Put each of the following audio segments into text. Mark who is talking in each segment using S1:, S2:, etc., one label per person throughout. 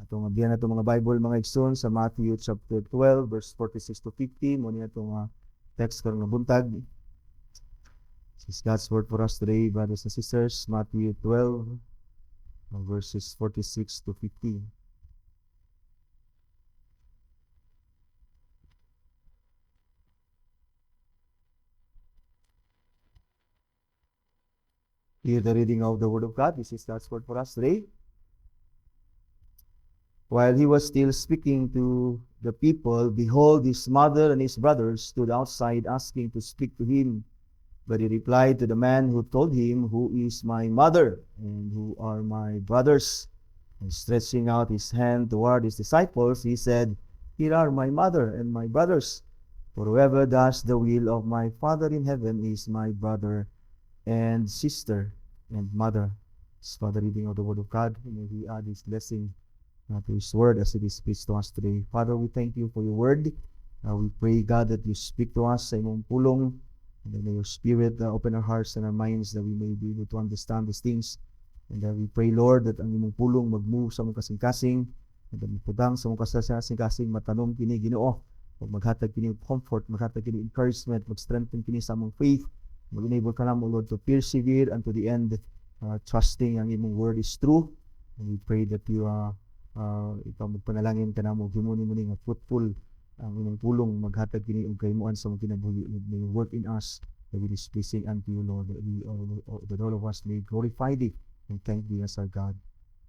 S1: Atong biyan nato mga Bible mga igsoon sa Matthew chapter 12 verse 46 to 50 mo ni atong text karon nga buntag. This is God's word for us today, brothers and sisters. Matthew 12 verses 46 to 50. Hear the reading of the word of God. This is God's word for us today. While he was still speaking to the people, behold, his mother and his brothers stood outside asking to speak to him. But he replied to the man who told him, "Who is my mother and who are my brothers?" And stretching out his hand toward his disciples, he said, "Here are my mother and my brothers. For whoever does the will of my Father in heaven is my brother and sister and mother." This Father, reading of the word of God, may we add his blessing to his word as it is preached to us today. Father, we thank you for your word. We pray, God, that you speak to us sa imong pulong, and that may your Spirit open our hearts and our minds that we may be able to understand these things. And we pray, Lord, that ang imong pulong mag-move sa mong kasing-kasing, and that magpudang sa mong kasing-kasing matanong kini Ginoo, o maghatag kini comfort, maghatag kini encouragement, mag-strengthen kini sa among faith, mag-enable ka namo, Lord, to persevere unto the end, trusting ang imong word is true. And we pray that you ikaw magpanalangin ka namo, gimuni-muni nga fruitful ang imong pulong, maghatag kini og kahimuan sa mga kinabuhi, may work in us that we is pleasing unto you, Lord, that we all of us may glorify thee and thank thee as our God.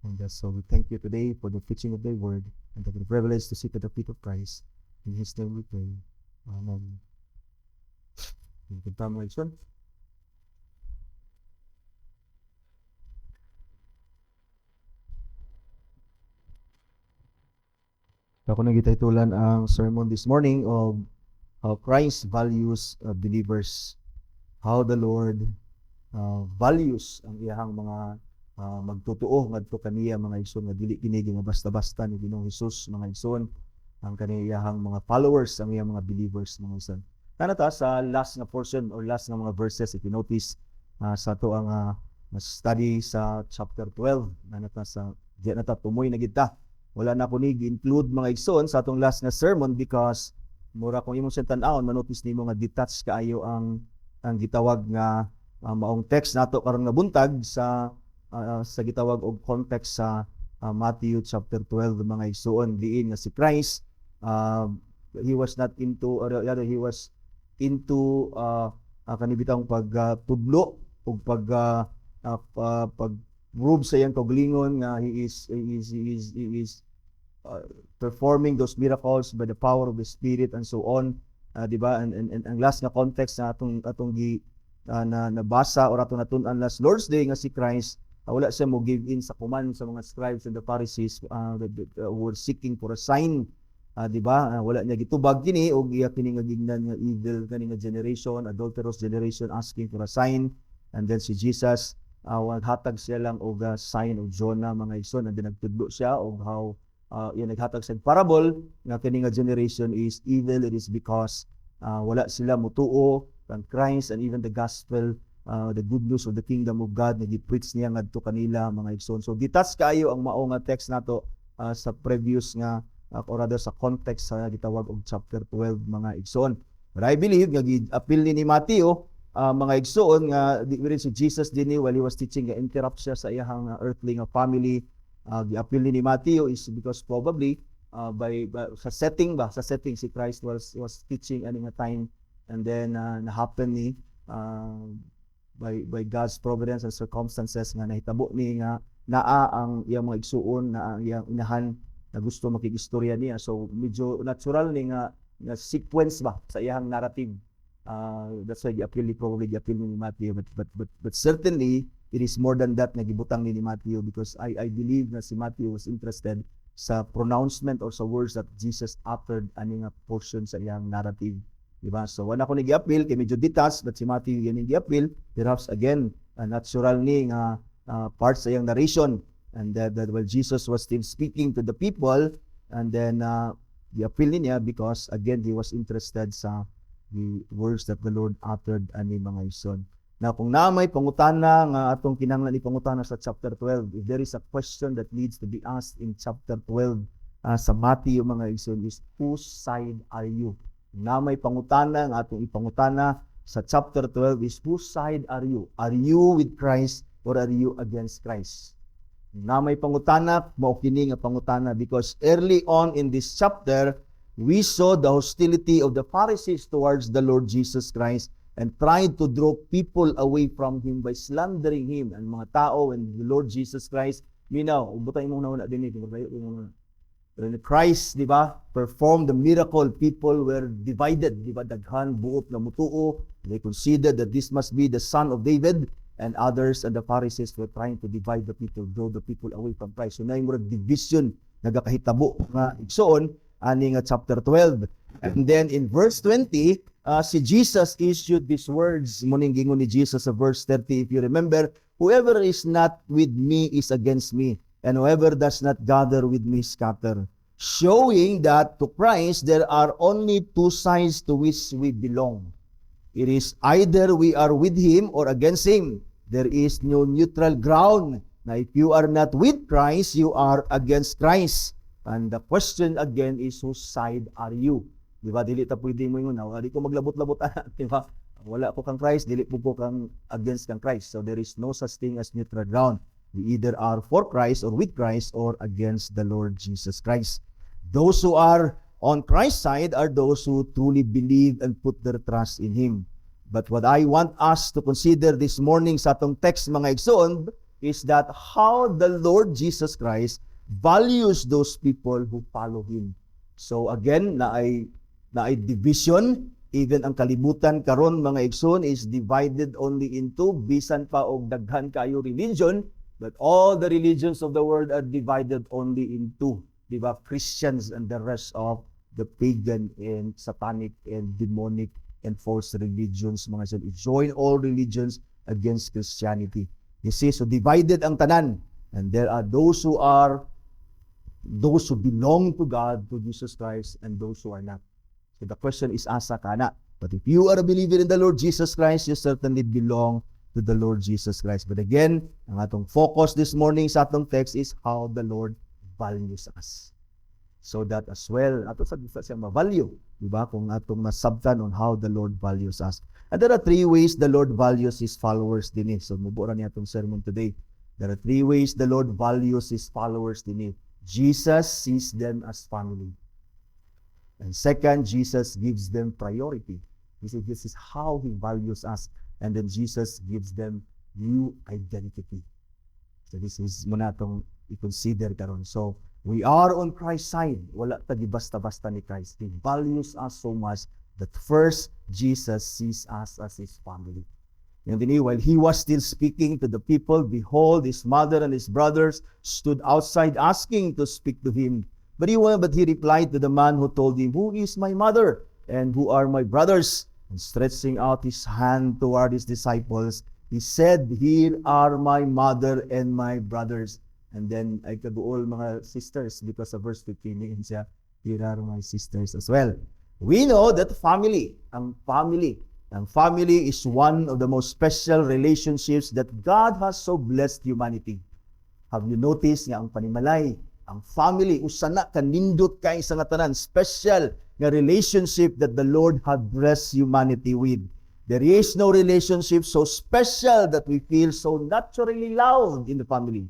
S1: And so we thank you today for the preaching of thy word and the privilege to sit at the feet of Christ. In his name we pray. Amen. Good time, my son. Ako nang gitahitulan ang sermon this morning of how Christ values believers. How the Lord values ang iyahang mga magtutuo ngadto kaniya mga igsoon nga dili kini nga basta-basta ni Ginoong Hesus mga igsoon, ang kaniyahang mga followers, ang iyang mga believers mga igsoon. Kanata sa last nga portion or last nga mga verses, if you notice sa to ang study sa chapter 12 nanata sa di nata tumoy na gid ta. Wala na ko ni gi-include mga igsoon sa atong last nga sermon because mura kung imong tan-awon manotice nimo nga detached kaayo ang gitawag nga maong text nato karon nga buntag sa gitawag og context sa Matthew chapter 12 mga igsoon, diin nga si Christ he was not into, or rather he was into kanibitang pagtudlo ug prove sa iyang kaugalingon nga he is performing those miracles by the power of the Spirit and so on, di ba? And ang last nga context na atong nabasa or atong natun-an last Lord's Day nga si Christ, wala siya mo give in sa command sa mga scribes and the Pharisees who were seeking for a sign, di ba? Wala niya gitubag kini og iya kini nga gingnan nga evil kani nga generation, adulterous generation asking for a sign. And then si Jesus hatag siya lang og sign of Jonah mga igsoon, and then nagtudlo siya og how yan naghatag sa parable nga kini nga generation is evil. It is because wala sila mutuo kang Christ and even the gospel, the good news of the kingdom of God na gi-preach niya ngadto kanila mga igsoon. So detached kaayo ang mao nga text nato sa previous nga or rather sa context sa gitawag og chapter 12 mga igsoon. But I believe nga gi-appeal ni Mateo mga igsoon nga di rin si Jesus dinhi while he was teaching nga interrupt siya sa iyang earthly nga family. Gi-appeal ni Mateo is because probably by sa setting si Christ was teaching ani nga time, and then na-happen ni by God's providence and circumstances nga nahitabo ni nga naa ang iyang mga igsuon na ang iyang inahan na gusto makigistorya niya. So medyo natural ni nga sequence ba sa iyang narrative. That's why probably gi-appeal ni Matthew, but certainly it is more than that nga gibutang ni Matthew, because I believe na si Matthew was interested sa pronouncement or sa words that Jesus uttered ani nga portion sa iyang narrative, di ba? So wala ko ni gi-appeal kay medyo detached, but si Matthew yan ni gi-appeal perhaps again natural ni nga part sa iyang narration, and that while Jesus was still speaking to the people, and then gi-appeal niya because again he was interested sa the words that the Lord uttered ani mga igsoon. Na kung namay pangutana nga atong kinahanglan ipangutana sa chapter 12, if there is a question that needs to be asked in chapter 12 sa Matthew mga igsoon is, whose side are you? Namay pangutana nga atong ipangutana sa chapter 12 is, whose side are you? Are you with Christ or are you against Christ? Namay pangutana, mao kini nga pangutana, because early on in this chapter, we saw the hostility of the Pharisees towards the Lord Jesus Christ and tried to draw people away from Him by slandering Him. Ang mga tao and the Lord Jesus Christ, minaw, butay mo na din ito. When Christ, di ba, performed the miracle, people were divided. Di ba, daghan, buot na mutuo. They considered that this must be the son of David, and others and the Pharisees were trying to divide the people, draw the people away from Christ. So na yung division, nagakahitabo nga igsoon, ani nga chapter 12. And then in verse 20, si Jesus issued these words, muning gingon ni Jesus sa verse 30, if you remember, whoever is not with me is against me, and whoever does not gather with me scatter. Showing that to Christ there are only two sides to which we belong. It is either we are with Him or against Him. There is no neutral ground. Now, if you are not with Christ, you are against Christ. And the question again is, whose side are you? Di ba? Dili ta pwede mo yun. Di ko maglabot-labot. Di ba? Wala ko kang Christ, dili po ko kang against kang Christ. So there is no such thing as neutral ground. We either are for Christ or with Christ or against the Lord Jesus Christ. Those who are on Christ's side are those who truly believe and put their trust in Him. But what I want us to consider this morning sa atong text mga igsoon is that how the Lord Jesus Christ values those people who follow Him. So again, na ay division, even ang kalibutan karon mga igsoon is divided only into bisan pa og daghan kayo religion, but all the religions of the world are divided only into, di ba, Christians and the rest of the pagan and satanic and demonic and false religions mga igsoon. Join all religions against Christianity. You see, so divided ang tanan, and there are those who belong to God, to Jesus Christ, and those who are not. So the question is, asa ka na? But if you are a believer in the Lord Jesus Christ, you certainly belong to the Lord Jesus Christ. But again, ang atong focus this morning sa atong text is how the Lord values us. So that as well, ato sa siya ma-value, di ba? Kung atong masabtan on how the Lord values us. And there are three ways the Lord values His followers din. So mubura niya atong sermon today. There are three ways the Lord values His followers din. Jesus sees them as family. And second, Jesus gives them priority. He said this is how He values us. And then Jesus gives them new identity. So this is muna itong i-consider karon. So we are on Christ's side. Wala tagi basta-basta ni Christ. He values us so much that first, Jesus sees us as His family. And then while He was still speaking to the people, behold, His mother and His brothers stood outside asking to speak to Him. But He replied to the man who told Him, who is my mother and who are my brothers? And stretching out His hand toward His disciples, He said, here are my mother and my brothers. And then ay kaduol mga sisters, because sa verse 15 siya, here are my sisters as well. We know that family is one of the most special relationships that God has so blessed humanity. Have you noticed nga ang panimalay, ang family, usana kanindot kay sa nga tanan, special nga relationship that the Lord had blessed humanity with. There is no relationship so special that we feel so naturally loved in the family.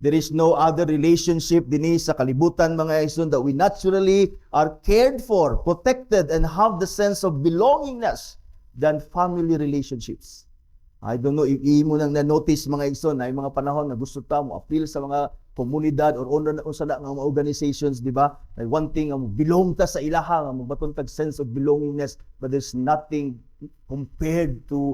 S1: There is no other relationship dinhi sa kalibutan mga igsoon that we naturally are cared for, protected, and have the sense of belongingness than family relationships. I don't know if imo nang na-notice mga igsoon, ay mga panahon na gusto ta mo appeal sa mga komunidad or unsa na nga mga organizations, di ba? Ay one thing ang belong ta sa ilaha, ang magbaton tag sense of belongingness, but there's nothing compared to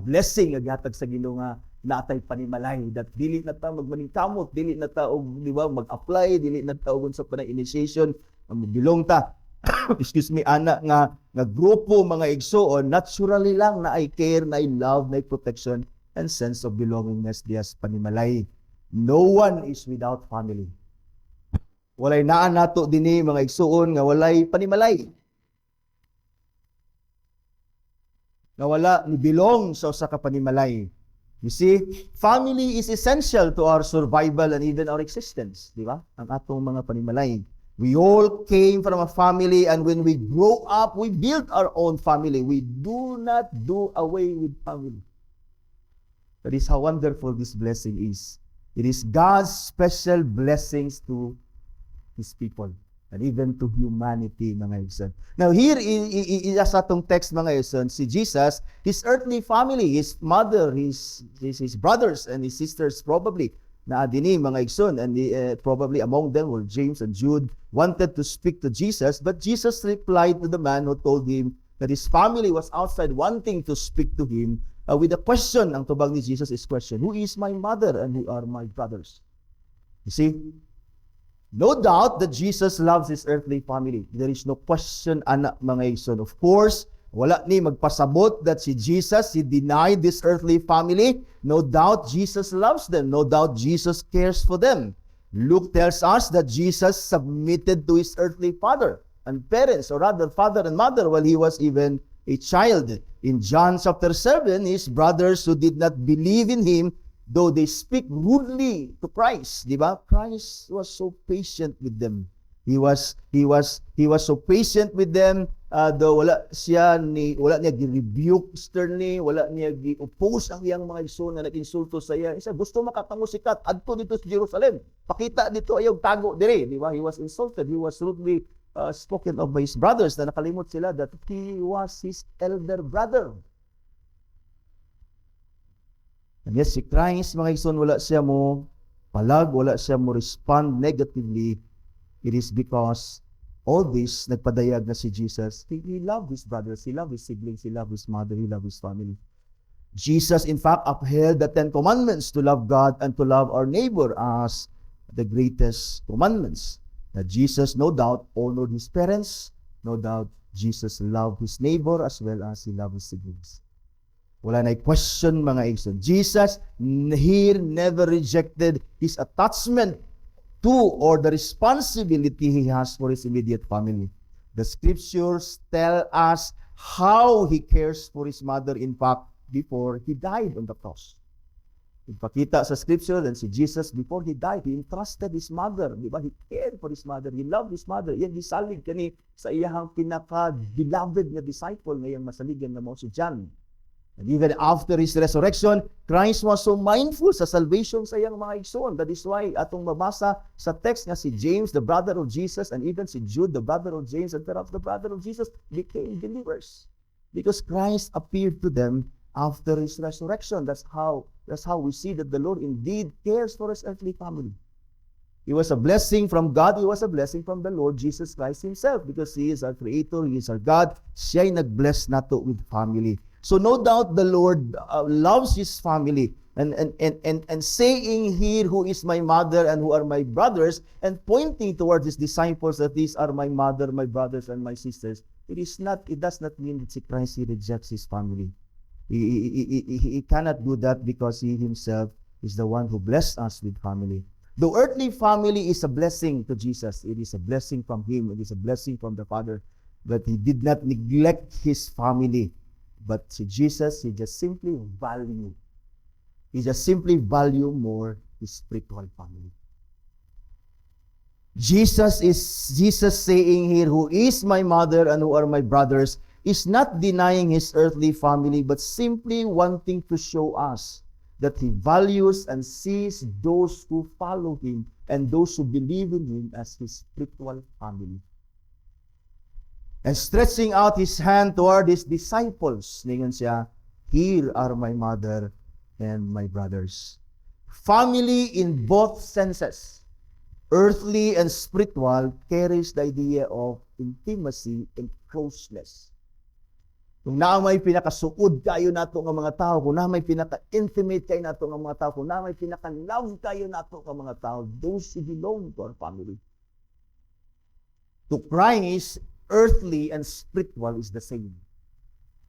S1: blessing nga gihatag sa Ginoo nga natay panimalay, that dili na ta magmaningkamot, dili na ta og, di ba, mag-apply, dili na ta og unsa pa na initiation, belong ta excuse me, ana nga grupo mga igsoon, naturally lang na ay care, na ay love, na ay protection and sense of belongingness dias panimalay. No one is without family. Walay naa nato dinhi mga igsoon nga walay panimalay. nga wala ni belong sa usa ka panimalay. You see, family is essential to our survival and even our existence, di ba? Ang atong mga panimalay. We all came from a family, and when we grow up, we build our own family. We do not do away with family. That is how wonderful this blessing is. It is God's special blessings to His people and even to humanity, mga igsoon. Now here, sa atong text, mga igsoon, si Jesus, His earthly family, His mother, His brothers and His sisters probably, na adini, mga igsoon, and probably among them were James and Jude, wanted to speak to Jesus, but Jesus replied to the man who told him that his family was outside wanting to speak to him with a question. Ang tubag ni Jesus is question, who is my mother and who are my brothers? You see, no doubt that Jesus loves His earthly family. There is no question, anak, mga igsoon. Of course, wala ni magpasabot that si Jesus, He denied this earthly family. No doubt Jesus loves them. No doubt Jesus cares for them. Luke tells us that Jesus submitted to His earthly father and parents, or rather father and mother, while He was even a child. In John chapter 7, His brothers who did not believe in Him, though they speak rudely to Christ, di ba? Christ was so patient with them. He was so patient with them, though wala niya gi-rebuke sternly, wala niya gi-oppose ang iyang mga igsoon na nag-insulto sa iya. Isa gusto makatango sikat adto dito sa Jerusalem. Pakita dito ayaw tago dire, di ba? He was insulted, he was rudely spoken of by his brothers, na nakalimot sila that he was his elder brother. And yes, si Christ, mga igsoon, wala siya mo palag, wala siya mo respond negatively. It is because all this, nagpadayag na si Jesus, He loved His brothers, He loved His siblings, He loved His mother, He loved His family. Jesus, in fact, upheld the 10 commandments to love God and to love our neighbor as the greatest commandments. That Jesus, no doubt, honored His parents. No doubt, Jesus loved His neighbor as well as He loved His siblings. Wala na question, mga igsoon. Jesus here never rejected His attachment to or the responsibility He has for His immediate family. The scriptures tell us how He cares for His mother, in fact, before He died on the cross. Ipakita sa scripture, and si Jesus, before He died, He entrusted His mother. Di ba? He cared for His mother. He loved His mother. Yan, gisalig kani sa iyahang pinaka-beloved na disciple ngayang masaligan na mo si John. And even after His resurrection, Christ was so mindful sa salvation sa iyang mga igsoon. That is why atong mabasa sa text nga si James, the brother of Jesus, and even si Jude, the brother of James, and perhaps the brother of Jesus, became believers. Because Christ appeared to them after His resurrection. That's how we see that the Lord indeed cares for His earthly family. He was a blessing from God. He was a blessing from the Lord Jesus Christ Himself, because He is our Creator, He is our God. Siya'y nag-bless nato with family. So no doubt the Lord loves His family, and saying here, who is my mother and who are my brothers, and pointing towards His disciples that these are my mother, my brothers, and my sisters. It does not mean that si Christ, He rejects His family. He cannot do that, because He Himself is the one who blessed us with family. The earthly family is a blessing to Jesus. It is a blessing from Him. It is a blessing from the Father. But He did not neglect His family. But si Jesus, He just simply value more His spiritual family. Jesus saying here, who is my mother and who are my brothers, is not denying His earthly family, but simply wanting to show us that He values and sees those who follow Him and those who believe in Him as His spiritual family. And stretching out His hand toward His disciples, ningon siya, here are my mother and my brothers. Family in both senses, earthly and spiritual, carries the idea of intimacy and closeness. Kung na may pinakasuod kayo nato ng mga tao, kung na may pinaka-intimate kayo nato ng mga tao, kung na may pinaka-love kayo nato ng mga tao, those who belong to our family. To Christ, earthly and spiritual is the same.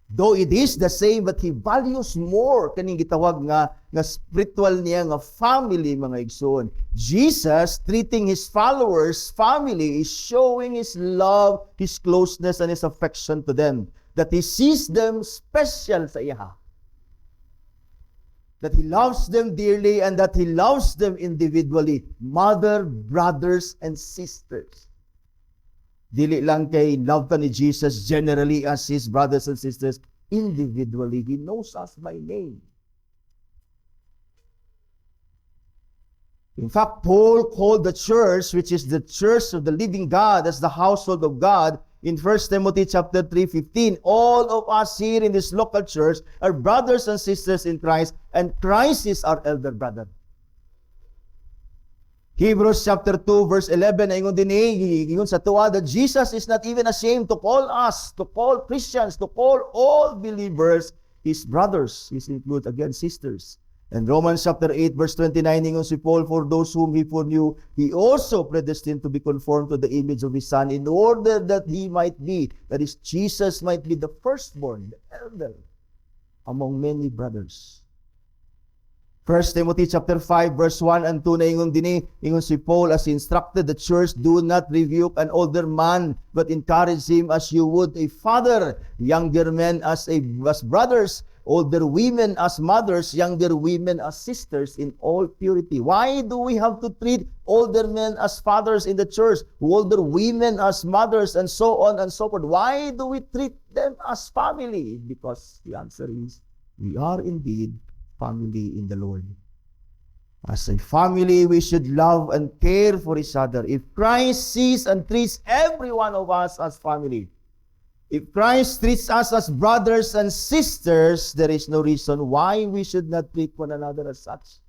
S1: Though it is the same, but He values more kaning gitawag nga spiritual niya nga family, mga igsoon. Jesus, treating His followers family, is showing His love, His closeness, and His affection to them. that He sees them special sa iya. That He loves them dearly and that He loves them individually. Mother, brothers, and sisters. Dili lang kay love ka ni Jesus generally as His brothers and sisters. Individually, He knows us by name. In fact, Paul called the church, which is the church of the living God, as the household of God, in 1 Timothy chapter 3:15, all of us here in this local church are brothers and sisters in Christ, and Christ is our elder brother. Hebrews chapter 2 verse 11, ingon din ingon sa tuwa that Jesus is not even ashamed to call us, to call Christians, to call all believers His brothers. This includes again sisters. And Romans chapter 8 verse 29, ingon si Paul, for those whom He foreknew, He also predestined to be conformed to the image of His Son, in order that He might be, that is, Jesus might be the firstborn, the elder, among many brothers. 1 Timothy chapter 5 verse 1 and 2 na ingon si Paul, as he instructed the church, do not rebuke an older man, but encourage him as you would a father, younger men as brothers, older women as mothers, younger women as sisters in all purity. Why do we have to treat older men as fathers in the church, older women as mothers, and so on and so forth? Why do we treat them as family? Because the answer is, we are indeed family in the Lord. As a family, we should love and care for each other. If Christ sees and treats every one of us as family, if Christ treats us as brothers and sisters, there is no reason why we should not treat one another as such.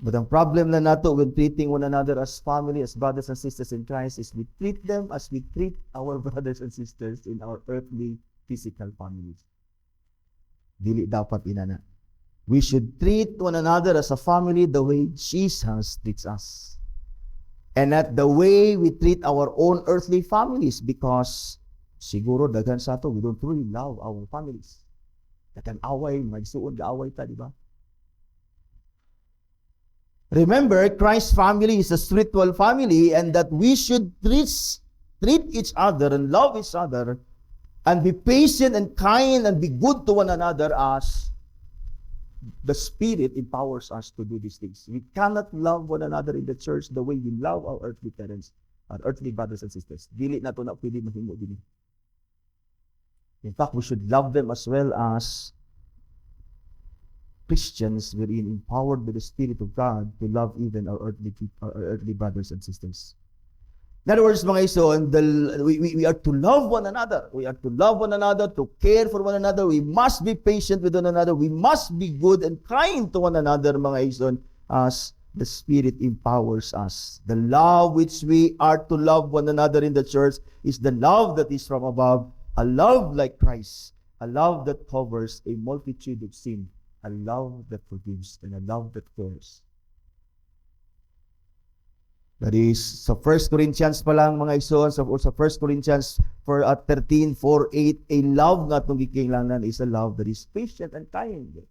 S1: But ang problem na nato when treating one another as family, as brothers and sisters in Christ, is we treat them as we treat our brothers and sisters in our earthly, physical families. Dili dapat inana. We should treat one another as a family the way Jesus treats us. And not the way we treat our own earthly families, because siguro daghan sa ato, we don't truly love our families. Daghan away, magsuon ga away ta, di ba? Remember, Christ's family is a spiritual family, and that we should treat each other and love each other and be patient and kind and be good to one another as the Spirit empowers us to do these things. We cannot love one another in the church the way we love our earthly parents, our earthly brothers and sisters. Dili na to na pwede mahimo dili. In fact, we should love them as well as Christians, wherein empowered by the Spirit of God to love even our earthly brothers and sisters. In other words, mga ison, we are to love one another. We are to love one another, to care for one another. We must be patient with one another. We must be good and kind to one another, mga ison, as the Spirit empowers us. The love which we are to love one another in the church is the love that is from above, a love like Christ, a love that covers a multitude of sin, a love that forgives, and a love that cares. That is, sa 1 Corinthians pa lang, mga ison, sa 1 Corinthians 13:4-8, a love nga itong gikinglanan is a love that is patient and kind.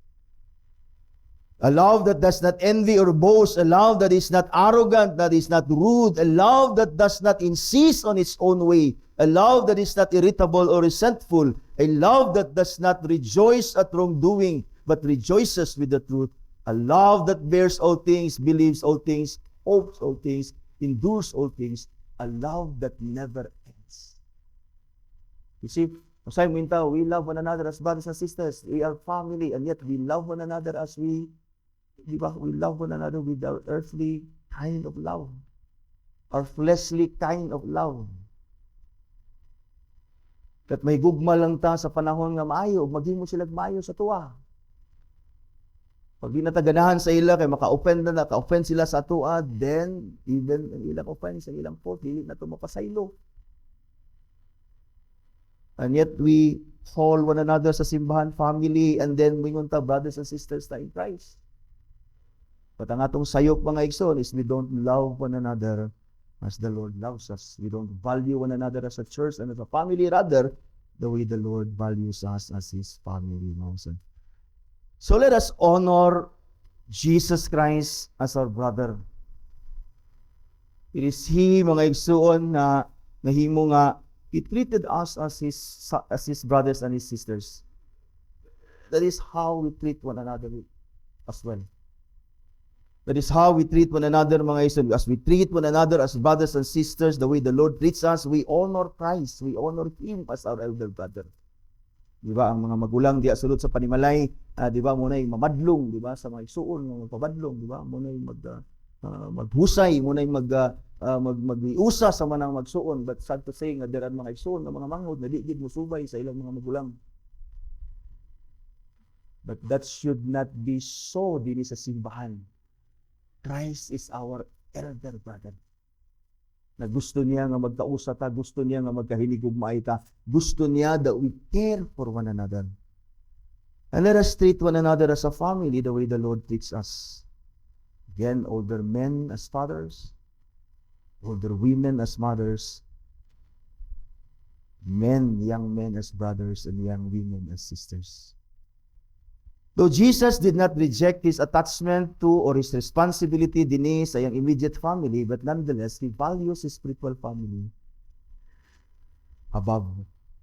S1: A love that does not envy or boast, a love that is not arrogant, that is not rude, a love that does not insist on its own way, a love that is not irritable or resentful, a love that does not rejoice at wrongdoing, but rejoices with the truth, a love that bears all things, believes all things, hopes all things, endures all things, a love that never ends. You see, we love one another as brothers and sisters. We are family, and yet we love one another as we love one another with our earthly kind of love, our fleshly kind of love. That may gugma lang ta sa panahon nga maayo, maghimo sila maayo sa tuwa. Pag di nataganahan sa ila, kay maka-offend sila sa atua, then, even ang ilang offense, ang ilang fault, dili na ito mapasaylo. And yet, we call one another sa simbahan family, and then, wingon ta, brothers and sisters ta in Christ. But ang atong sayop, mga igsoon, is we don't love one another as the Lord loves us. We don't value one another as a church and as a family, rather, the way the Lord values us as His family, mga. So let us honor Jesus Christ as our brother. It is He, mga igsuon, na nahimo nga He treated us as His brothers and His sisters. That is how we treat one another as well. That is how we treat one another, mga isun. As we treat one another as brothers and sisters, the way the Lord treats us, we honor Christ. We honor Him as our elder brother. Di ba? Ang mga magulang diya sulod sa panimalay, di ba, muna yung mamadlong, di ba, sa mga isuon, mga magpamadlong, di ba, muna yung maghusay, muna yung mag-iusa sa manang magsuon. But sad to say nga there are mga isuon, mga manghod na di gid musubay sa ilang mga magulang. But that should not be so dili sa simbahan. Christ is our elder brother. Na gusto niya nga magkausa ta, gusto niya nga magkahilig-ugmay ta, gusto niya that we care for one another. And let us treat one another as a family the way the Lord treats us. Again, older men as fathers, older women as mothers, young men as brothers, and young women as sisters. Though Jesus did not reject his attachment to or his responsibility dinhi sa iyang immediate family, but nonetheless, he values his spiritual family above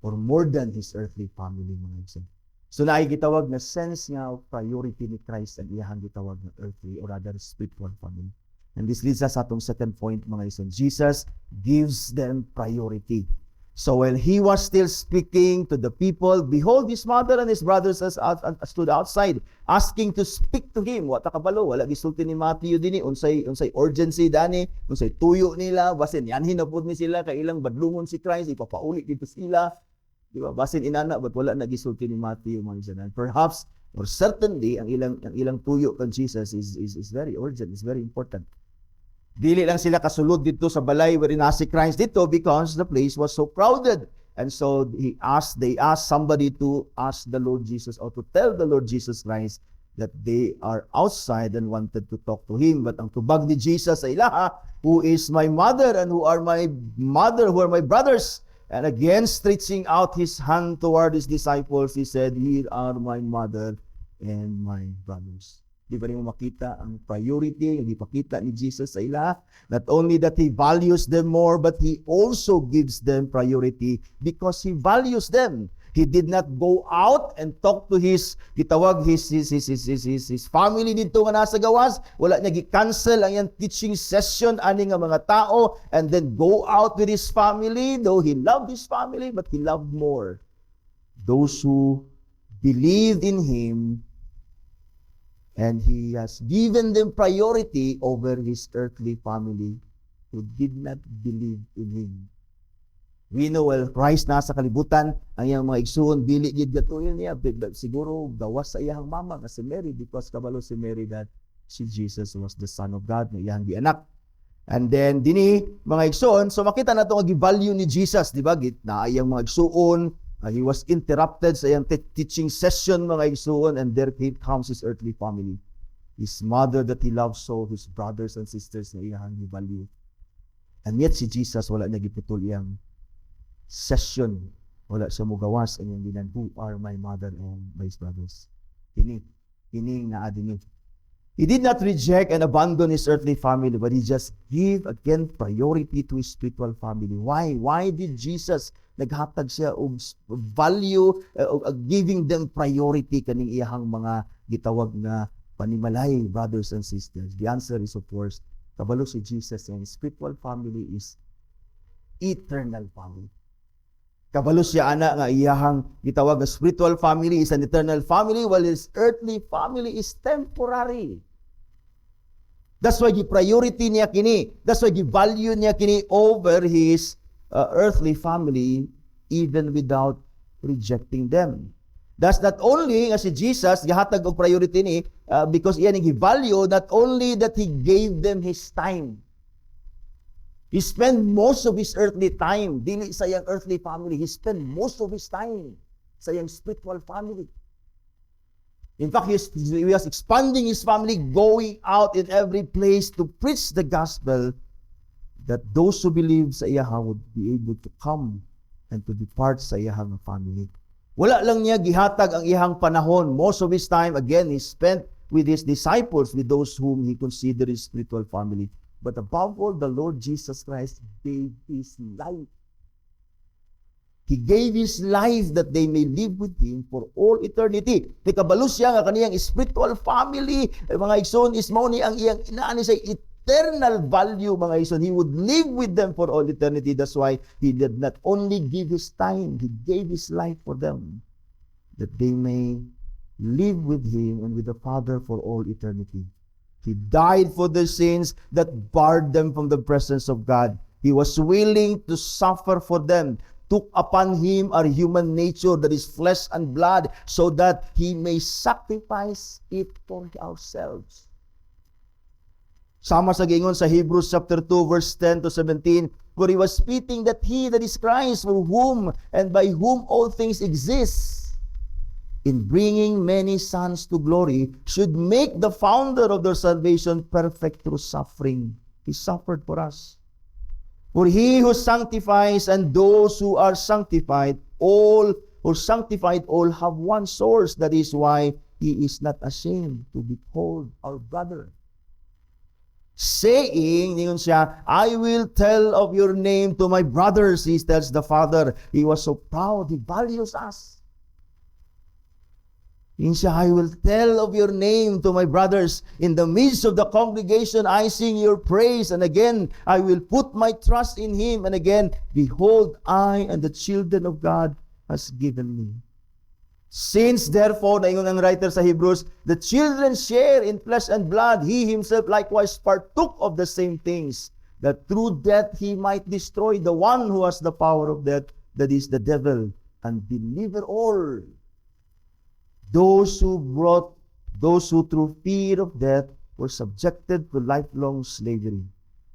S1: or more than his earthly family, mga igsoon. So naay gitawag na sense nga of priority ni Christ ang iyang gitawag na earthly or rather spiritual family. And this leads us sa atong second point, mga igsoon. Jesus gives them priority. So while he was still speaking to the people, behold, his mother and his brothers stood outside, asking to speak to him. Wata kabalo, wala gisulti ni Matthew dinhi, unsay urgency dani, unsay tuyo nila, basin yanhin na pud ni sila kay ilang badlungon si Christ, ipapauli dito sila. Di ba? Basin inana, but wala na gisulti ni Matthew, mga igsoon. Perhaps or certainly ang ilang tuyo kan Jesus is very urgent, is very important. Dili lang sila kasulod dito sa balay wherein si Christ dito because the place was so crowded. And so they asked somebody to ask the Lord Jesus or to tell the Lord Jesus Christ that they are outside and wanted to talk to him. But ang tubag ni Jesus sa ilaha, who is my mother and who are my brothers? And again, stretching out his hand toward his disciples, he said, here are my mother and my brothers. Di ba rin mo makita ang priority, yung ipakita ni Jesus sa ila? Not only that He values them more, but He also gives them priority because He values them. He did not go out and talk to his family dito nga nasa gawas. Wala niya gi-cancel ang iyang teaching session ani nga mga tao and then go out with his family. Though He loved his family, but He loved more those who believed in Him. And He has given them priority over His earthly family who did not believe in Him. We know while Christ nasa kalibutan, ang iyang mga igsuon, dili gid gatuyon niya, siguro gawas sa iyang mama nga si Mary because kabalo si Mary that si Jesus was the Son of God, na iyang gianak. And then, dini, mga igsuon, so makita na ito ang value ni Jesus, di ba? Na iyang mga igsuon, he was interrupted sa iyang teaching session, mga igsuon, and there comes his earthly family. His mother that he loves so, his brothers and sisters na iyang value. And yet si Jesus, wala niya giputol iyang session. Wala siya mugawas ang iyang ginan, who are my mother and my brothers. Kining na adini. He did not reject and abandon his earthly family, but he just gave again priority to his spiritual family. Why? Why did Jesus naghatag siya og value, giving them priority kaning iyahang mga gitawag na panimalay, brothers and sisters? The answer is of course, kabalo si Jesus, and spiritual family is eternal family. Kabalo siya ana nga iyahang gitawag na spiritual family is an eternal family while his earthly family is temporary. That's why gi-priority niya kini. That's why gi-value niya kini over his earthly family even without rejecting them. That's not only nga si Jesus gihatag og priority ni because iyan ang gi-value, not only that he gave them his time. He spent most of his earthly time dili sa iyang earthly family. He spent most of his time sa iyang spiritual family. In fact, he was expanding his family, going out in every place to preach the gospel, that those who believe sa iyaha would be able to come and to be part sa iyahang family. Wala lang niya gihatag ang iyahang panahon. Most of his time, again, he spent with his disciples, with those whom he considered his spiritual family. But above all, the Lord Jesus Christ gave his life He gave His life that they may live with Him for all eternity. Tikabalo siya nga kaniyang spiritual family, mga igsoon, is mao ni ang iyang inaani sa eternal value, mga igsoon. He would live with them for all eternity. That's why He did not only give His time, He gave His life for them, that they may live with Him and with the Father for all eternity. He died for the sins that barred them from the presence of God. He was willing to suffer for them, took upon Him our human nature that is flesh and blood, so that He may sacrifice it for ourselves. Sama sa gingon sa Hebrews chapter 2 verse 10 to 17, where He was speaking that He that is Christ, for whom and by whom all things exist, in bringing many sons to glory, should make the founder of their salvation perfect through suffering. He suffered for us. For He who sanctifies and those who are sanctified, all have one source. That is why He is not ashamed to behold our brother, saying, ningon siya, I will tell of your name to my brothers. He tells the Father. He was so proud. He values us. In siya, I will tell of your name to my brothers. In the midst of the congregation, I sing your praise. And again, I will put my trust in Him. And again, behold, I and the children of God has given me. Since therefore, naingon ang writer sa Hebrews, the children share in flesh and blood, He Himself likewise partook of the same things, that through death He might destroy the one who has the power of death, that is the devil, and deliver all those who through fear of death were subjected to lifelong slavery.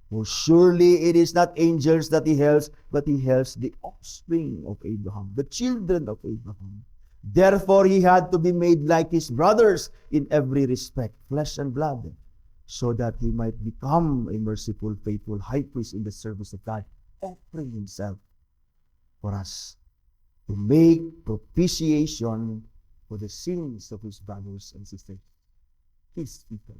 S1: For surely it is not angels that He helps, but He helps the offspring of Abraham, the children of Abraham. Therefore He had to be made like His brothers in every respect, flesh and blood, so that He might become a merciful, faithful high priest in the service of God, offering Himself for us to make propitiation for the sins of His brothers and sisters, His people.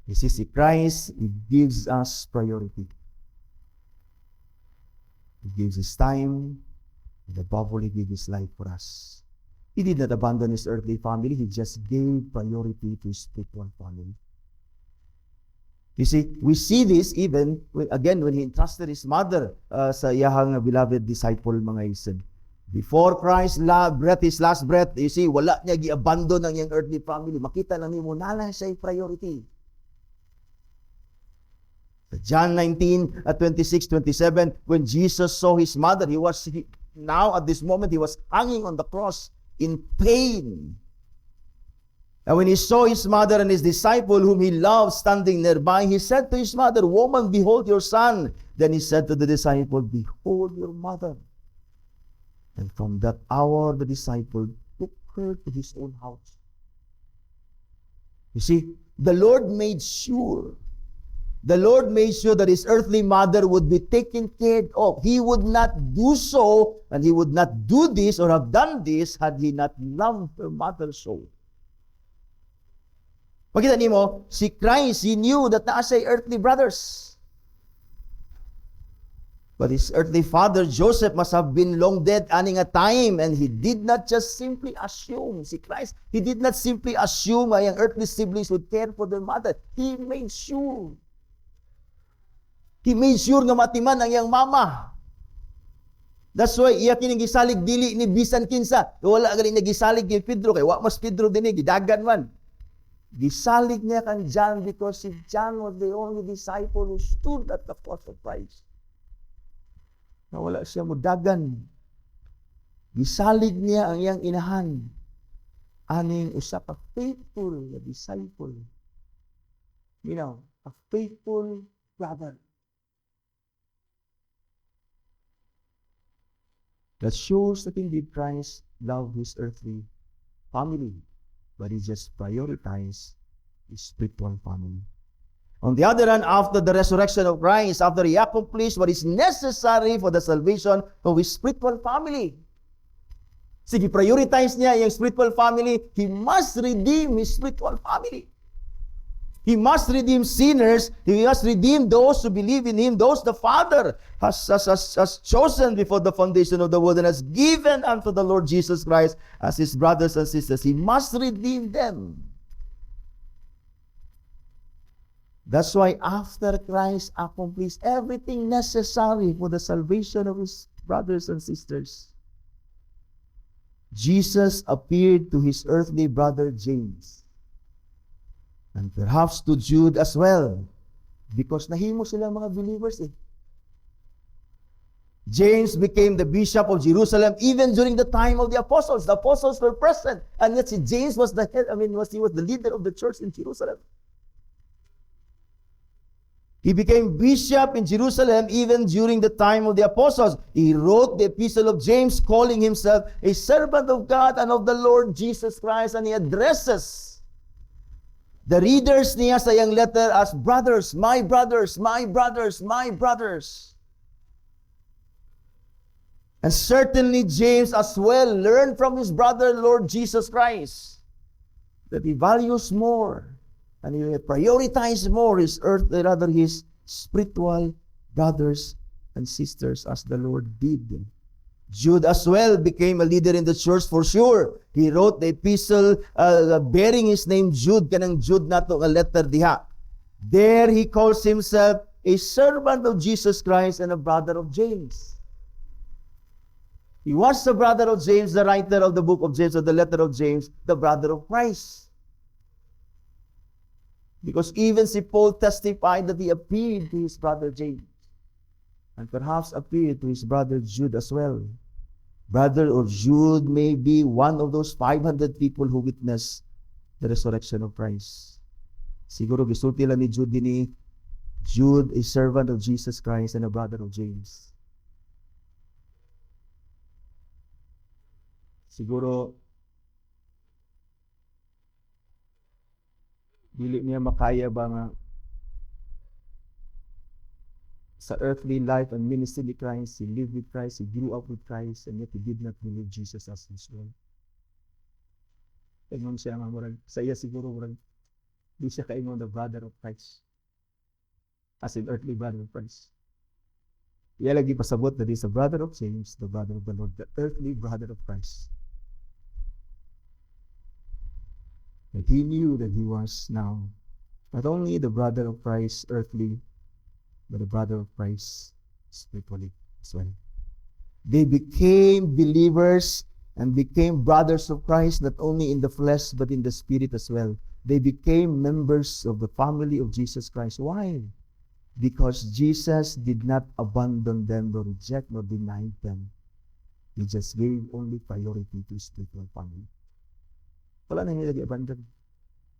S1: You see, Christ, He gives us priority. He gives His time, and above all, He gives His life for us. He did not abandon His earthly family. He just gave priority to His spiritual family. You see, we see this even, when He entrusted His mother sa iyahang beloved disciple, mga isan. Before Christ breathed His last breath, you see, wala niya gi-abandon ang iyang earthly family. Makita lang niyo, nala siya priority. John 19, 26, 27, when Jesus saw His mother, now at this moment, He was hanging on the cross in pain. And when He saw His mother and His disciple, whom He loved, standing nearby, He said to His mother, Woman, behold your son. Then He said to the disciple, Behold your mother. And from that hour, the disciple took her to his own house. You see, the Lord made sure that His earthly mother would be taken care of. He would not do so, and He would not do this or have done this had He not loved her mother so. Makita nimo, si Christ, He knew that naa siya earthly brothers. But His earthly father, Joseph, must have been long dead aning a time, and he did not just simply assume, si Christ, He did not simply assume ay ang earthly siblings would care for their mother. He made sure nga matiman ang iyang mama. That's why, iya kining gisalig dili ni bisan kinsa. Wala galing nagisalig ni Pedro, kay wa mas Pedro din gidagan man. Gisalig niya kang John because si John was the only disciple who stood at the cross of Christ. Na wala siya mudagan. Gisalig niya ang iyang inahan. Aning usa ka faithful na disciple. You know, a faithful brother. That shows that indeed Christ loved His earthly family, but He just prioritized His spiritual family. On the other hand, after the resurrection of Christ, after He accomplished what is necessary for the salvation of His spiritual family, sige, prioritize niya yung spiritual family, He must redeem His spiritual family. He must redeem sinners. He must redeem those who believe in Him, those the Father has chosen before the foundation of the world and has given unto the Lord Jesus Christ as His brothers and sisters. He must redeem them. That's why after Christ accomplished everything necessary for the salvation of His brothers and sisters, Jesus appeared to His earthly brother James, and perhaps to Jude as well, because nahimo sila mga believers eh. James became the bishop of Jerusalem even during the time of the apostles. The apostles were present, and yet James was the head. He was the leader of the church in Jerusalem. He became bishop in Jerusalem even during the time of the apostles. He wrote the epistle of James, calling himself a servant of God and of the Lord Jesus Christ, and he addresses the readers niya sa iyang letter as brothers, my brothers, my brothers, my brothers. And certainly James as well learned from his brother, Lord Jesus Christ, that he values more and he prioritizes more his his spiritual brothers and sisters as the Lord did. Jude as well became a leader in the church for sure. He wrote the epistle bearing his name Jude, kanang Jude nato nga letter diha. There he calls himself a servant of Jesus Christ and a brother of James. He was the brother of James, the writer of the book of James, or the letter of James, the brother of Christ. Because even si Paul testified that he appeared to his brother James, and perhaps appeared to his brother Jude as well. Brother of Jude may be one of those 500 people who witnessed the resurrection of Christ. Siguro gisulti lang ni Jude din Jude, a servant of Jesus Christ and a brother of James. Siguro dili niya makaya ba nga sa earthly life and ministry ni Christ, he lived with Christ, he grew up with Christ, and yet he did not believe Jesus as his Lord. Ingon siya nga murag, sa iya siguro murag, di siya kaingon the brother of Christ, as in earthly brother of Christ. Iya lagi pasabot that he's the brother of James, the brother of the Lord, the earthly brother of Christ. But he knew that he was now not only the brother of Christ earthly, but the brother of Christ spiritually as well. They became believers and became brothers of Christ not only in the flesh but in the spirit as well. They became members of the family of Jesus Christ. Why? Because Jesus did not abandon them, nor reject, nor deny them. He just gave only priority to his spiritual family. Wala na nila i-abandon.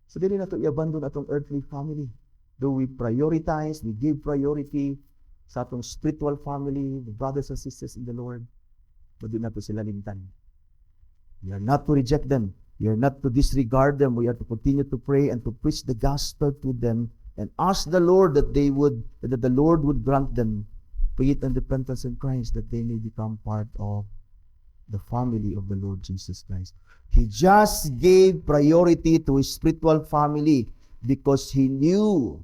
S1: So, dili na ito i-abandon atong earthly family. Though we prioritize, we give priority sa atong spiritual family, the brothers and sisters in the Lord, but di na ito sila limtan. We are not to reject them. We are not to disregard them. We are to continue to pray and to preach the gospel to them and ask the Lord that the Lord would grant them faith and repentance in Christ, that they may become part of the family of the Lord Jesus Christ. He just gave priority to his spiritual family because he knew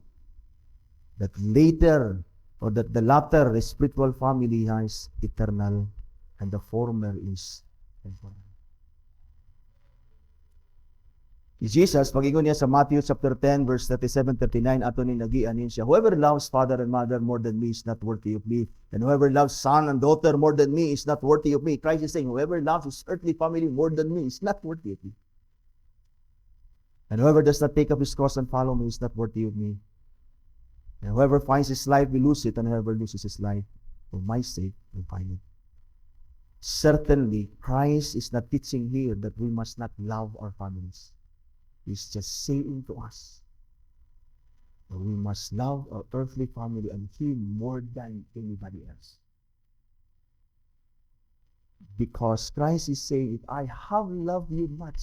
S1: that later, or that the latter, the spiritual family, is eternal and the former is temporal. Jesus, pag-ingon niya sa Matthew chapter 10, verse 37-39, ato ni nagianin siya, whoever loves father and mother more than me is not worthy of me. And whoever loves son and daughter more than me is not worthy of me. Christ is saying, whoever loves his earthly family more than me is not worthy of me. And whoever does not take up his cross and follow me is not worthy of me. And whoever finds his life will lose it, and whoever loses his life for my sake will find it. Certainly, Christ is not teaching here that we must not love our families. He's just saying to us that we must love our earthly family and Him more than anybody else. Because Christ is saying, if I have loved you much,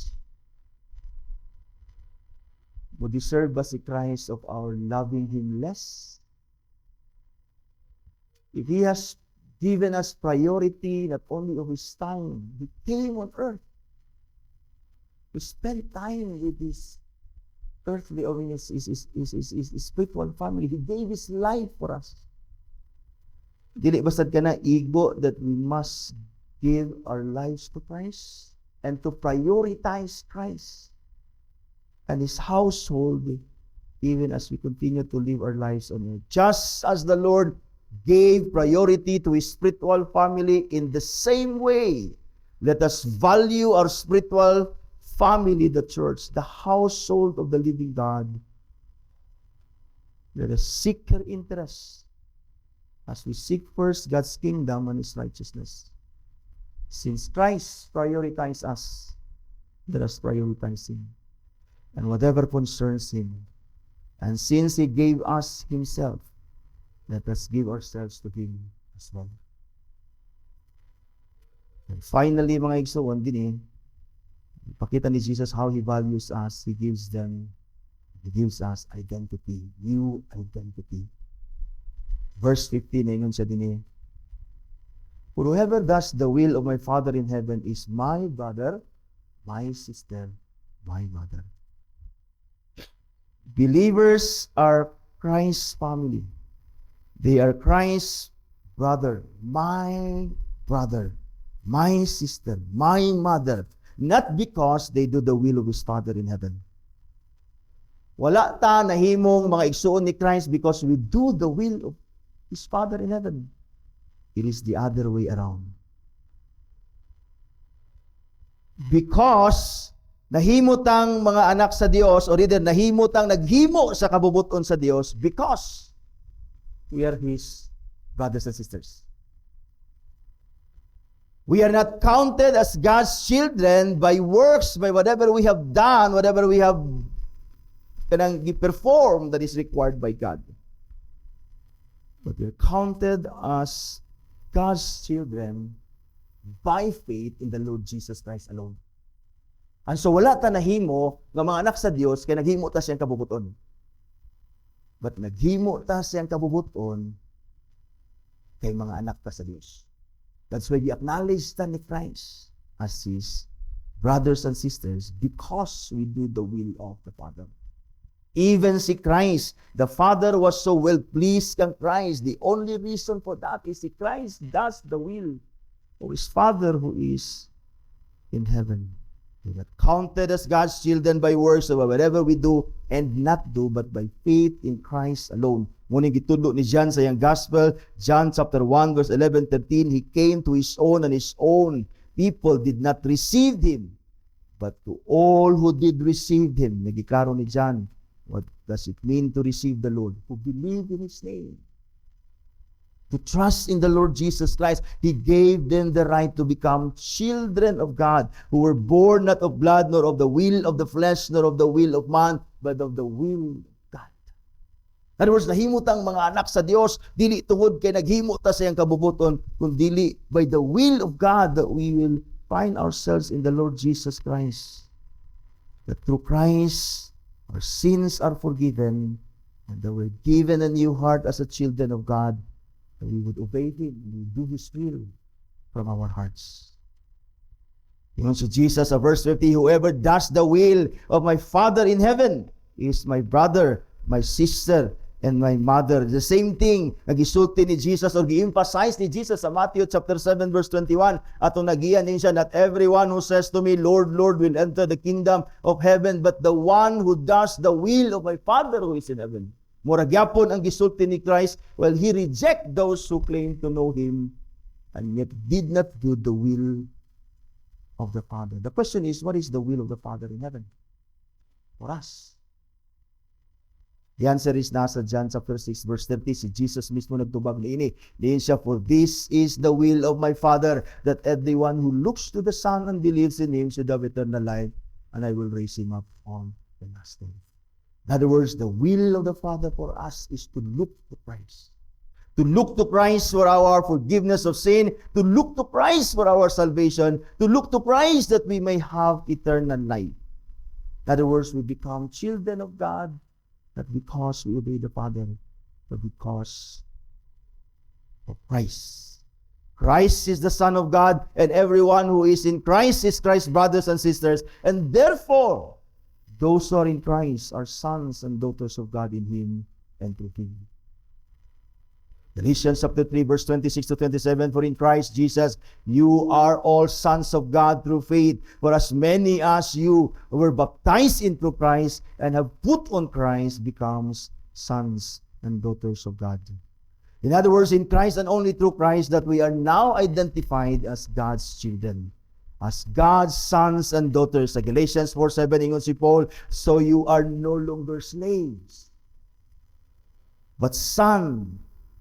S1: would deserve ba si Christ of our loving Him less? If He has given us priority not only of His time, He came on earth to spend time with His earthly, I mean, his spiritual family. He gave His life for us. Dili basad ka na igbo that we must give our lives to Christ and to prioritize Christ and His household even as we continue to live our lives on earth. Just as the Lord gave priority to His spiritual family, in the same way, let us value our spiritual family, the church, the household of the living God. Let us seek her interest as we seek first God's kingdom and His righteousness. Since Christ prioritized us, let us prioritize Him and whatever concerns Him. And since He gave us Himself, let us give ourselves to Him as well. And finally, mga igsoon din pakita ni Jesus how He values us. He gives us identity, new identity. Verse 15, ngayon siya din For whoever does the will of my Father in heaven is my brother, my sister, my mother. Believers are Christ's family. They are Christ's brother, my sister, my mother. Not because they do the will of His Father in heaven. Wala ta nahimong mga igsuon ni Christ because we do the will of His Father in heaven. It is the other way around. Because nahimutang mga anak sa Dios, or either nahimutang naghimo sa kabubuton sa Dios, because we are His brothers and sisters. We are not counted as God's children by works, by whatever we have done, whatever we have performed that is required by God. But we are counted as God's children by faith in the Lord Jesus Christ alone. And so wala ta nahimo nga mga anak sa Dios kay naghimo ta siyang kabubuton. But naghimo ta siyang kabubuton kay mga anak ta sa Dios. That's why we acknowledge ta ni Christ as His brothers and sisters because we do the will of the Father. Even si Christ, the Father was so well pleased kang Christ. The only reason for that is si Christ does the will of His Father who is in heaven. We are counted as God's children by works of whatever we do and not do, but by faith in Christ alone. Ngunit gitudlo ni John sa iyang Gospel, John chapter 1, verse 11-13, He came to His own, and His own people did not receive Him. But to all who did receive Him, nagiklaro ni John, what does it mean to receive the Lord? Who believe in His name. To trust in the Lord Jesus Christ. He gave them the right to become children of God, who were born not of blood, nor of the will of the flesh, nor of the will of man, but of the will of God. In other words, nahimutang mga anak sa Dios, dili tungod kay naghimo ta sa iyang kabubuton, kundi by the will of God that we will find ourselves in the Lord Jesus Christ. That through Christ, our sins are forgiven, and that we're given a new heart as a children of God, that we would obey Him, and we do His will from our hearts. Even so Jesus, verse 50, whoever does the will of my Father in heaven is my brother, my sister, and my mother. The same thing, nagisulti ni Jesus or gi-emphasize ni Jesus sa Matthew chapter 7 verse 21. Ato nagiyan din siya, not everyone who says to me, Lord, Lord, will enter the kingdom of heaven, but the one who does the will of my Father who is in heaven. Mura gyapon ang gisulti ni Christ, well, He reject those who claim to know Him and yet did not do the will of the Father. The question is, what is the will of the Father in heaven? For us. The answer is nasa John chapter 6 verse 30. Si Jesus mismo nagtubag niini. Diin siya, for this is the will of my Father, that everyone who looks to the Son and believes in Him should have eternal life, and I will raise him up on the last day. In other words, the will of the Father for us is to look to Christ. To look to Christ for our forgiveness of sin, to look to Christ for our salvation, to look to Christ that we may have eternal life. In other words, we become children of God, not because we obey the Father, but because of Christ. Christ is the Son of God, and everyone who is in Christ is Christ's brothers and sisters. And therefore, Those who are in Christ are sons and daughters of God in Him and through Him. Galatians chapter 3, verse 26 to 27, For in Christ Jesus, you are all sons of God through faith. For as many as you were baptized into Christ and have put on Christ becomes sons and daughters of God. In other words, in Christ and only through Christ that we are now identified as God's children, as God's sons and daughters. Sa Galatians 4:7, ingon si Paul, so you are no longer slaves, but son,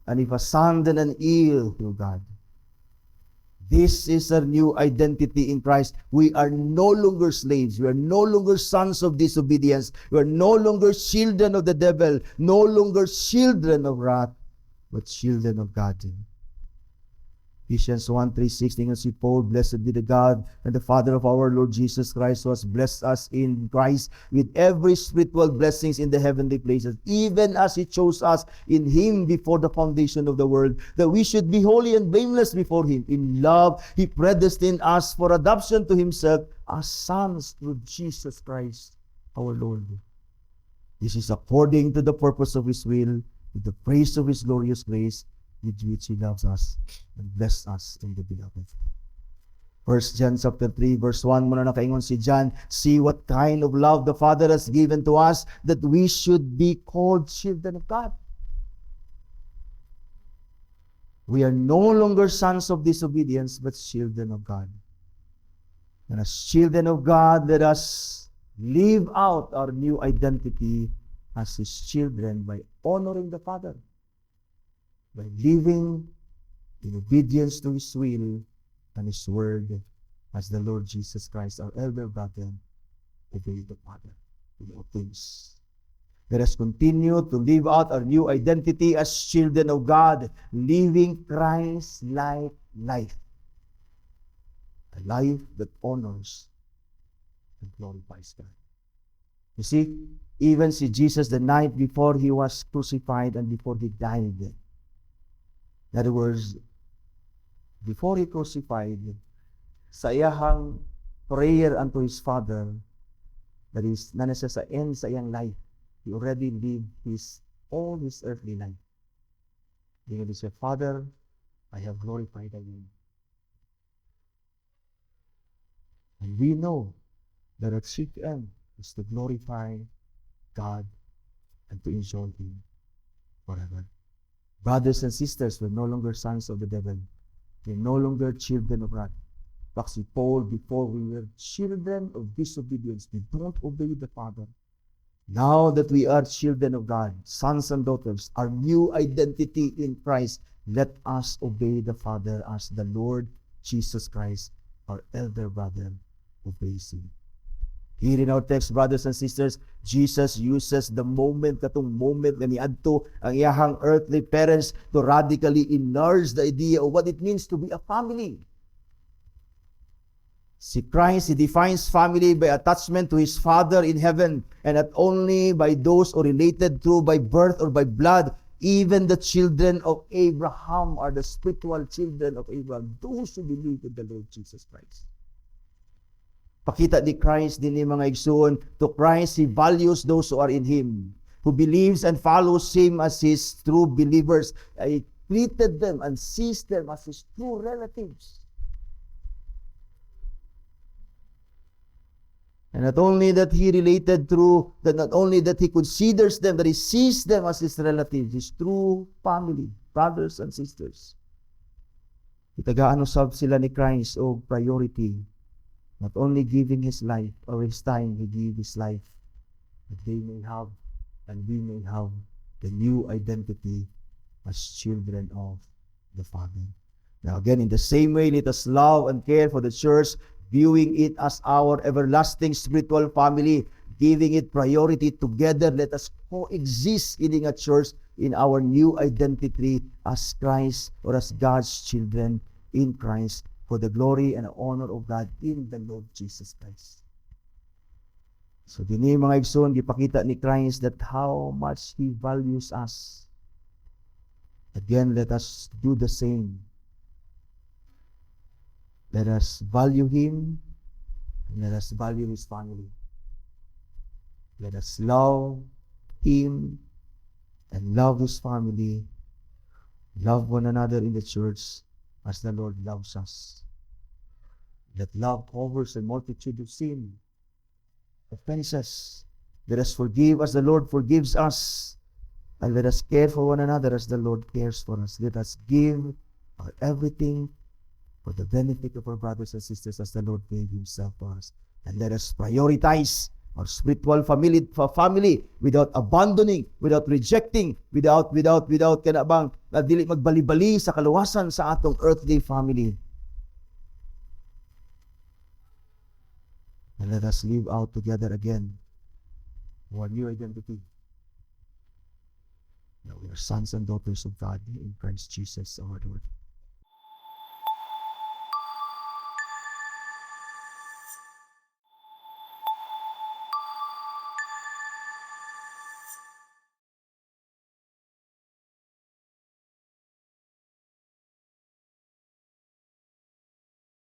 S1: and if a son, then an heir through God. This is our new identity in Christ. We are no longer slaves. We are no longer sons of disobedience. We are no longer children of the devil, no longer children of wrath, but children of God. Ephesians 1:3-6, ingon si Paul, Blessed be the God and the Father of our Lord Jesus Christ, who has blessed us in Christ with every spiritual blessings in the heavenly places, even as He chose us in Him before the foundation of the world, that we should be holy and blameless before Him. In love, He predestined us for adoption to Himself as sons through Jesus Christ our Lord. This is according to the purpose of His will, with the praise of His glorious grace, with which He loves us and blessed us in the beloved. 1 John chapter 3, verse 1, muna nakaingon si John, See what kind of love the Father has given to us, that we should be called children of God. We are no longer sons of disobedience, but children of God. And as children of God, let us live out our new identity as His children by honoring the Father, by living in obedience to His will and His word, as the Lord Jesus Christ, our elder brother, obeyed the Father in all things. Let us continue to live out our new identity as children of God, living Christ-like life. A life that honors and glorifies God. You see, even see Jesus the night before He was crucified and before He died, in other words, before He crucified, sa iyahang prayer unto His Father, that is, na nasa sa end sa iyang life, He already lived all His earthly life. He said, Father, I have glorified Thy name. And we know that our chief end is to glorify God and to enjoy Him forever. Brothers and sisters, we're no longer sons of the devil. We're no longer children of wrath. Like si Paul, before we were children of disobedience, we don't obey the Father. Now that we are children of God, sons and daughters, our new identity in Christ, let us obey the Father as the Lord Jesus Christ, our elder brother, obeys Him. Here in our text, brothers and sisters, Jesus uses the moment, katong moment na niadto ang iyahang earthly parents to radically enlarge the idea of what it means to be a family. Si Christ, He defines family by attachment to His Father in heaven, and not only by those who related through by birth or by blood. Even the children of Abraham are the spiritual children of Abraham, those who believe in the Lord Jesus Christ. Pakita ni Christ din ni mga igsoon, to Christ He values those who are in Him, who believes and follows Him as His true believers. He treated them and sees them as His true relatives. And not only that He related through, that not only that He considers them, that He sees them as His relatives, His true family, brothers and sisters. Itagaan usab sila ni Christ o priority. Not only giving His life or His time, He gave His life that they may have and we may have the new identity as children of the Father. Now again, in the same way, let us love and care for the church, viewing it as our everlasting spiritual family, giving it priority together. Let us coexist in a church in our new identity as Christ or as God's children in Christ, for the glory and honor of God in the Lord Jesus Christ. So dini mga igsoon, gipakita ni Christ that how much He values us. Again, let us do the same. Let us value Him and let us value His family. Let us love Him and love His family, love one another in the church as the Lord loves us. That love covers a multitude of sin, offenses. Let us forgive as the Lord forgives us. And let us care for one another as the Lord cares for us. Let us give our everything for the benefit of our brothers and sisters as the Lord gave Himself for us. And let us prioritize our spiritual family without abandoning, without rejecting, without kanabang dili magbali-bali sa kaluwasan sa atong earthly family. And let us live out together again our new identity. Now we are sons and daughters of God in Christ Jesus our Lord.